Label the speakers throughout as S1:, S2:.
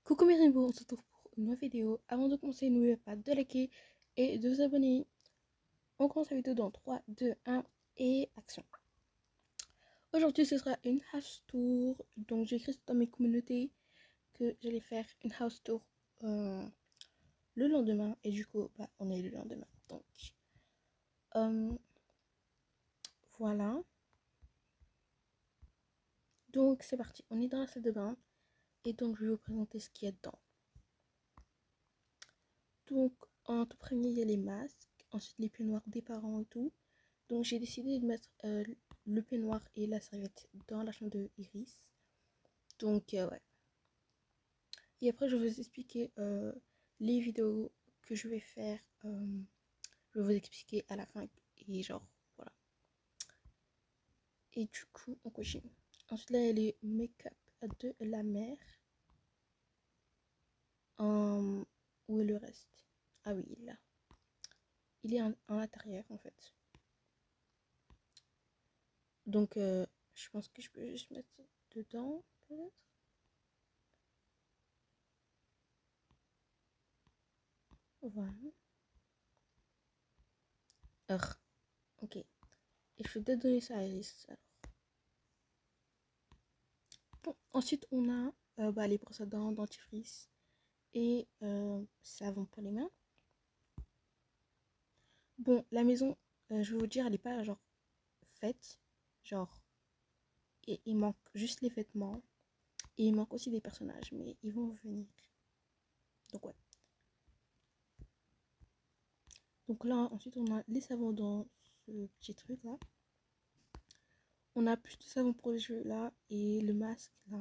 S1: Coucou mes rainbows, on se retrouve pour une nouvelle vidéo. Avant de commencer, n'oubliez pas de liker et de vous abonner. On commence la vidéo dans 3, 2, 1 et action. Aujourd'hui, ce sera une house tour. Donc, j'ai écrit dans mes communautés que j'allais faire une house tour le lendemain. Et du coup, on est le lendemain. Donc, euh, voilà. Donc, c'est parti. On est dans la salle de bain. Et donc, je vais vous présenter ce qu'il y a dedans. Donc, en tout premier, il y a les masques. Ensuite, les peignoirs des parents et tout. Donc, j'ai décidé de mettre le peignoir et la serviette dans la chambre de Iris. Donc, ouais. Et après, je vais vous expliquer les vidéos que je vais faire. Je vais vous expliquer à la fin. Et genre, voilà. Et du coup, on continue. Ensuite, là, il y a les make-up de la mère. Où est le reste? Ah oui, là. Il est en intérieur, en fait. Donc, je pense que je peux juste mettre dedans, peut-être. Voilà. Ok. Et je vais peut-être donner ça à Iris. Alors. Bon, ensuite, on a les brosses à dents, dentifrice et savon pour les mains. Bon, la maison, je vais vous dire, elle n'est pas genre faite. Genre, et il manque juste les vêtements. Et il manque aussi des personnages, mais ils vont venir. Donc, ouais. Donc là, ensuite, on a les savons dans ce petit truc là. On a plus de savon pour les cheveux là et le masque là.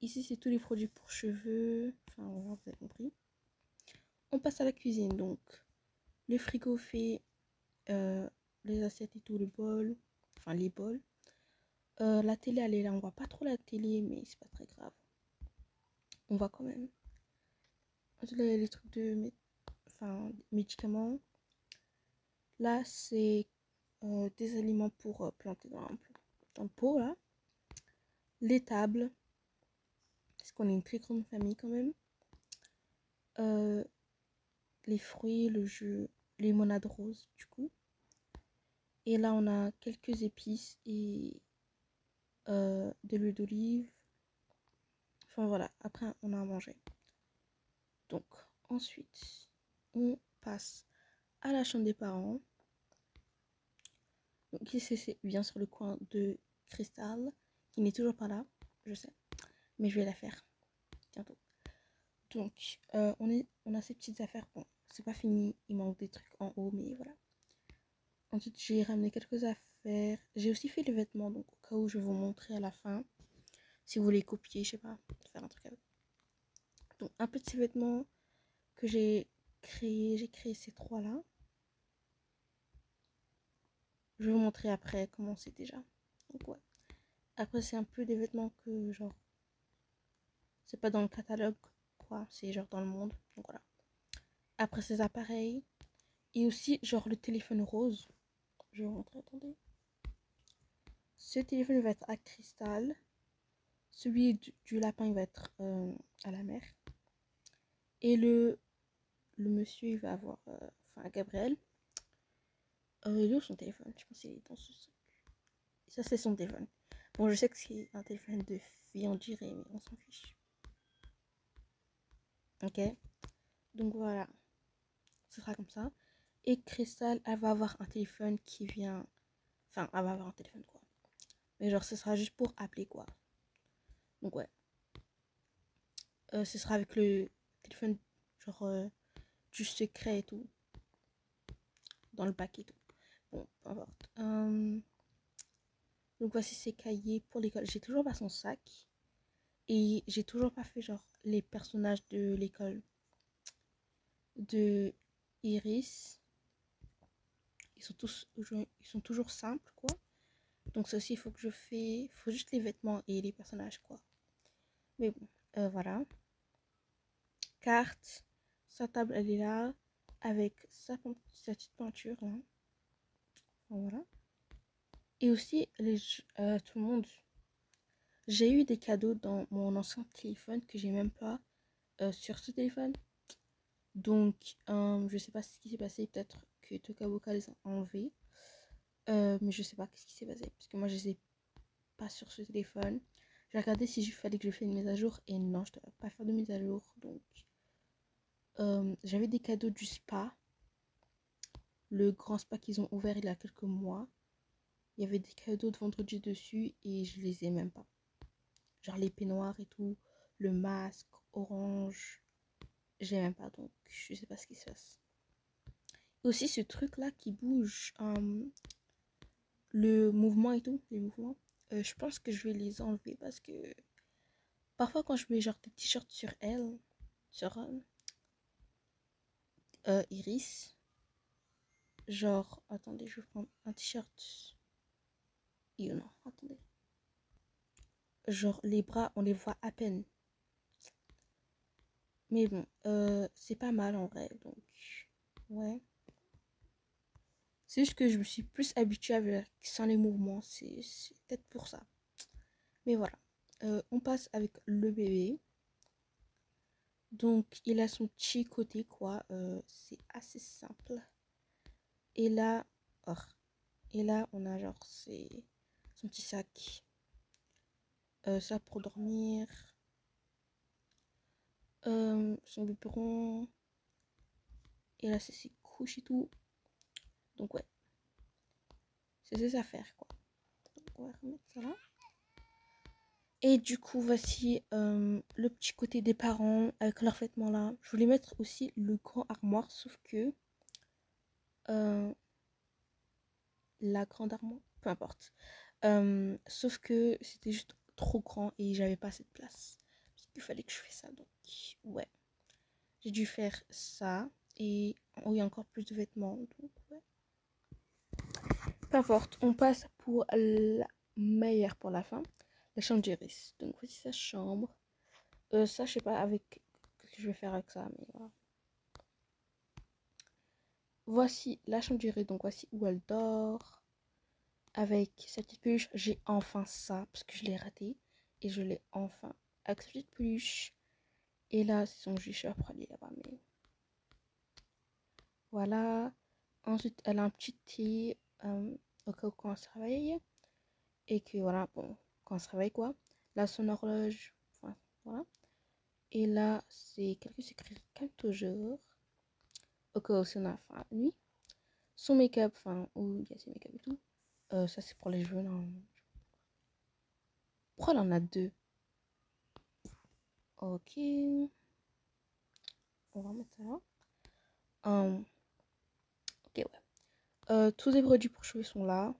S1: Ici, c'est tous les produits pour cheveux. Enfin, voilà, vous avez compris. On passe à la cuisine. Donc, le frigo fait les assiettes et tout, le bol. Enfin, les bols. La télé, elle est là. On voit pas trop la télé, mais c'est pas très grave. On voit quand même. Ensuite, là, il y a les trucs de médicaments. Là, c'est des aliments pour planter dans le pot, là. Les tables. Parce qu'on est une très grande famille quand même. Les fruits, le jus, les limonade rose du coup. Et là on a quelques épices et de l'huile d'olive. Enfin voilà, après on a à manger. Donc ensuite on passe à la chambre des parents. Donc ici c'est bien sur le coin de Cristal, qui n'est toujours pas là, je sais. Mais je vais la faire bientôt. Donc on a ces petites affaires. Bon, c'est pas fini, il manque des trucs en haut, mais voilà. Ensuite, j'ai ramené quelques affaires. J'ai aussi fait les vêtements, donc au cas où je vais vous montrer à la fin. Si vous voulez copier, je sais pas, faire un truc avec. Donc, un peu de ces vêtements que j'ai créé. J'ai créé ces trois-là. Je vais vous montrer après comment c'est déjà. Donc, ouais. Après, c'est un peu des vêtements que, genre, c'est pas dans le catalogue, quoi. C'est genre dans le monde. Donc, voilà. Après, ces appareils. Et aussi, genre, le téléphone rose. Je vais vous montrer, attendez. Ce téléphone va être à cristal. Celui du lapin, il va être à la mer. Et le monsieur, il va avoir... Enfin, Gabriel. Il est où son téléphone? Je pense qu'il est dans ce sac. Ça, c'est son téléphone. Bon, je sais que c'est un téléphone de fille, on dirait, mais on s'en fiche. Ok? Donc voilà. Ce sera comme ça. Et Crystal, elle va avoir un téléphone qui vient... Enfin, elle va avoir un téléphone, quoi. Mais genre, ce sera juste pour appeler, quoi. Donc ouais. Ce sera avec le téléphone, genre, du secret et tout. Dans le bac et tout. Bon, peu importe. Donc voici ses cahiers pour l'école. J'ai toujours pas son sac. Et j'ai toujours pas fait genre les personnages de l'école de Iris. Ils sont toujours simples quoi. Donc ça aussi il faut que je fais. Faut juste les vêtements et les personnages quoi. Mais bon, voilà. Carte. Sa table elle est là. Avec sa petite peinture là. Voilà. Et aussi tout le monde. J'ai eu des cadeaux dans mon ancien téléphone que j'ai même pas sur ce téléphone. Donc, je sais pas ce qui s'est passé. Peut-être que Tokaboka les a enlevés. Mais je sais pas ce qui s'est passé. Parce que moi, je les ai pas sur ce téléphone. J'ai regardé si il fallait que je fasse une mise à jour. Et non, je ne dois pas faire de mise à jour. Donc, j'avais des cadeaux du spa. Le grand spa qu'ils ont ouvert il y a quelques mois. Il y avait des cadeaux de vendredi dessus. Et je les ai même pas. Genre les peignoirs et tout. Le masque orange. J'ai même pas. Donc, je sais pas ce qui se passe. Et aussi ce truc là qui bouge. Le mouvement et tout. Les mouvements. Je pense que je vais les enlever parce que parfois quand je mets genre des t-shirts sur elle, sur Iris, genre, attendez, je vais prendre un t-shirt. Non, attendez. Genre les bras, on les voit à peine. Mais bon, c'est pas mal en vrai, donc ouais. C'est juste que je me suis plus habituée avec sans les mouvements, c'est peut-être pour ça. Mais voilà, on passe avec le bébé. Donc il a son petit côté quoi, c'est assez simple. Et là, oh, et là on a genre son petit sac, ça pour dormir, son biberon. Et là c'est ses couches et tout. Donc ouais, c'est ses affaires quoi. Donc on va remettre ça là. Et du coup voici le petit côté des parents avec leurs vêtements là. Je voulais mettre aussi le grand armoire, sauf que la grande armoire, peu importe. Sauf que c'était juste trop grand et j'avais pas assez de place. Il fallait que je fasse ça. Donc ouais, j'ai dû faire ça. Et oh, il y a encore plus de vêtements. Donc ouais. Peu importe, on passe pour la meilleure pour la fin. La chambre d'Iris. Donc voici sa chambre. Ça, je sais pas avec ce que je vais faire avec ça, mais voilà. Voici la chambre d'Iris. Donc voici où elle dort. Avec sa petite peluche. J'ai enfin ça parce que je l'ai raté. Et je l'ai enfin avec sa petite peluche. Et là, c'est son jus pour aller là-bas. Mais voilà. Ensuite, elle a un petit thé au cas où quand elle se réveille. Et que voilà, bon, quand elle se réveille quoi. Là, son horloge. Enfin, voilà. Et là, c'est quelques secrets calme toujours. Au cas où on a faim la nuit. Son make-up, enfin, où il y a ses make-up et tout. Ça, c'est pour les cheveux, non. Pourquoi elle en a deux? Ok. On va mettre ça là. Ok, ouais. Tous les produits pour cheveux sont là.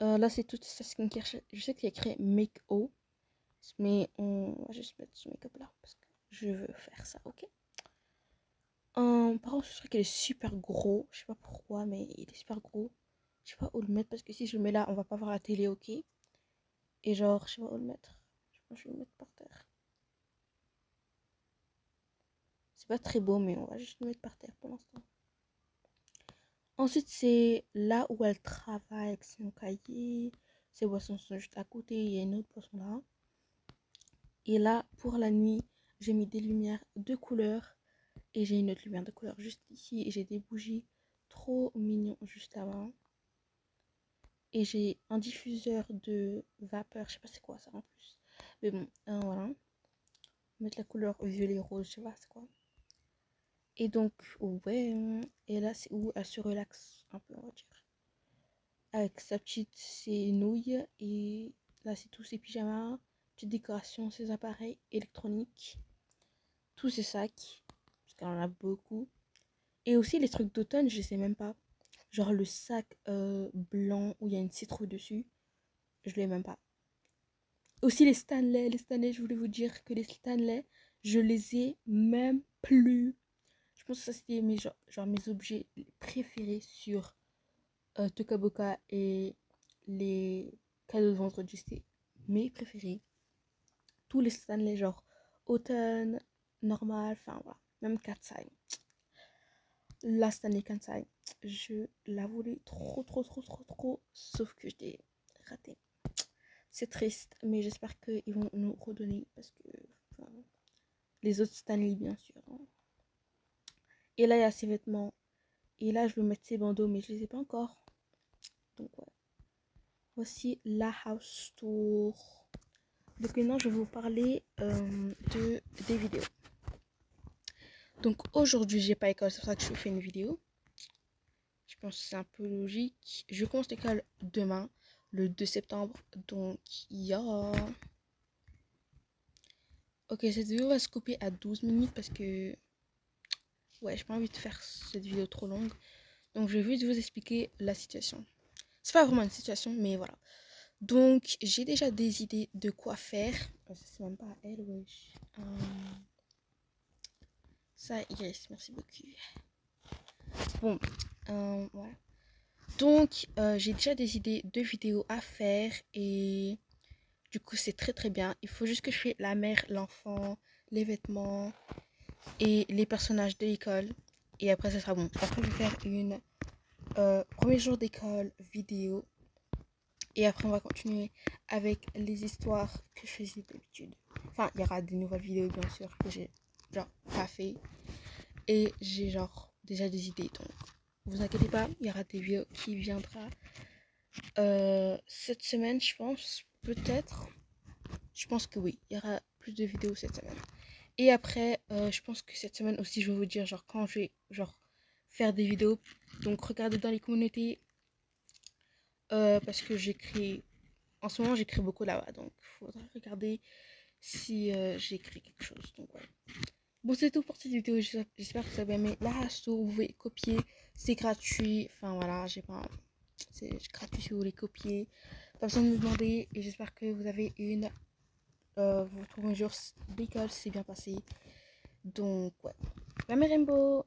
S1: Là, c'est toute sa skincare. Je sais qu'il y a écrit Make O. Mais on va juste mettre ce make-up là. Parce que je veux faire ça, ok? Par contre, je trouve qu'il est super gros. Je sais pas pourquoi, mais il est super gros. Je sais pas où le mettre parce que si je le mets là, on va pas voir la télé, ok? Et genre, je sais pas où le mettre. Je pense que je vais le mettre par terre. C'est pas très beau, mais on va juste le mettre par terre pour l'instant. Ensuite, c'est là où elle travaille avec son cahier. Ses boissons sont juste à côté. Il y a une autre boisson là. Et là, pour la nuit, j'ai mis des lumières de couleur. Et j'ai une autre lumière de couleur juste ici. Et j'ai des bougies trop mignons juste là-bas. Et j'ai un diffuseur de vapeur. Je sais pas c'est quoi ça en plus. Mais bon, voilà. Mettre la couleur violet rose, je sais pas c'est quoi. Et donc, ouais. Et là, c'est où elle se relaxe un peu, on va dire. Avec sa petite, ses nouilles. Et là, c'est tous ses pyjamas. Petite décoration, ses appareils électroniques. Tous ses sacs. Parce qu'elle en a beaucoup. Et aussi les trucs d'automne, je sais même pas. Genre le sac blanc où il y a une citrouille dessus. Je l'ai même pas. Aussi les Stanley, je voulais vous dire que les Stanley, je les ai même plus. Je pense que ça c'était genre mes objets préférés sur Tokaboka et les cadeaux de vendredi, c'était mes préférés. Tous les Stanley, genre automne, normal, enfin voilà, même Katsai. La Stanley Kansai, je la voulais trop, trop, trop, trop, trop, sauf que je l'ai raté. C'est triste, mais j'espère qu'ils vont nous redonner parce que enfin, les autres Stanley, bien sûr, hein. Et là, il y a ses vêtements. Et là, je veux mettre ses bandeaux, mais je les ai pas encore. Donc, ouais. Voici la house tour. Donc, maintenant, je vais vous parler des vidéos. Donc, aujourd'hui, j'ai pas école, c'est pour ça que je fais une vidéo. Je pense que c'est un peu logique. Je commence l'école demain, le 2 septembre. Donc, il y a... Ok, cette vidéo va se couper à 12 minutes parce que... Ouais, j'ai pas envie de faire cette vidéo trop longue. Donc, je vais juste vous expliquer la situation. C'est pas vraiment une situation, mais voilà. Donc, j'ai déjà des idées de quoi faire. C'est même pas elle, wesh. Ça, Iris, merci beaucoup. Bon, voilà. Donc, j'ai déjà des idées de vidéos à faire et du coup, c'est très très bien. Il faut juste que je fasse la mère, l'enfant, les vêtements et les personnages de l'école. Et après, ça sera bon. Après, je vais faire une premier jour d'école vidéo. Et après, on va continuer avec les histoires que je faisais d'habitude. Enfin, il y aura des nouvelles vidéos, bien sûr, que j'ai genre pas fait. Et j'ai genre déjà des idées. Donc, vous inquiétez pas, il y aura des vidéos qui viendront cette semaine, je pense. Peut-être. Je pense que oui, il y aura plus de vidéos cette semaine. Et après, je pense que cette semaine aussi, je vais vous dire genre quand je vais genre faire des vidéos. Donc, regardez dans les communautés. Parce que j'écris... En ce moment, j'écris beaucoup là-bas. Donc, il faudra regarder si j'écris quelque chose. Donc, ouais. Bon, c'est tout pour cette vidéo. J'espère que vous avez aimé la rasto. Vous pouvez copier. C'est gratuit. Enfin, voilà, j'ai pas... C'est gratuit si vous voulez copier. Pas besoin de me demander. Et j'espère que vous avez une... votre premier jour d'école s'est bien passé. Donc, ouais. Bye, mes Rainbow.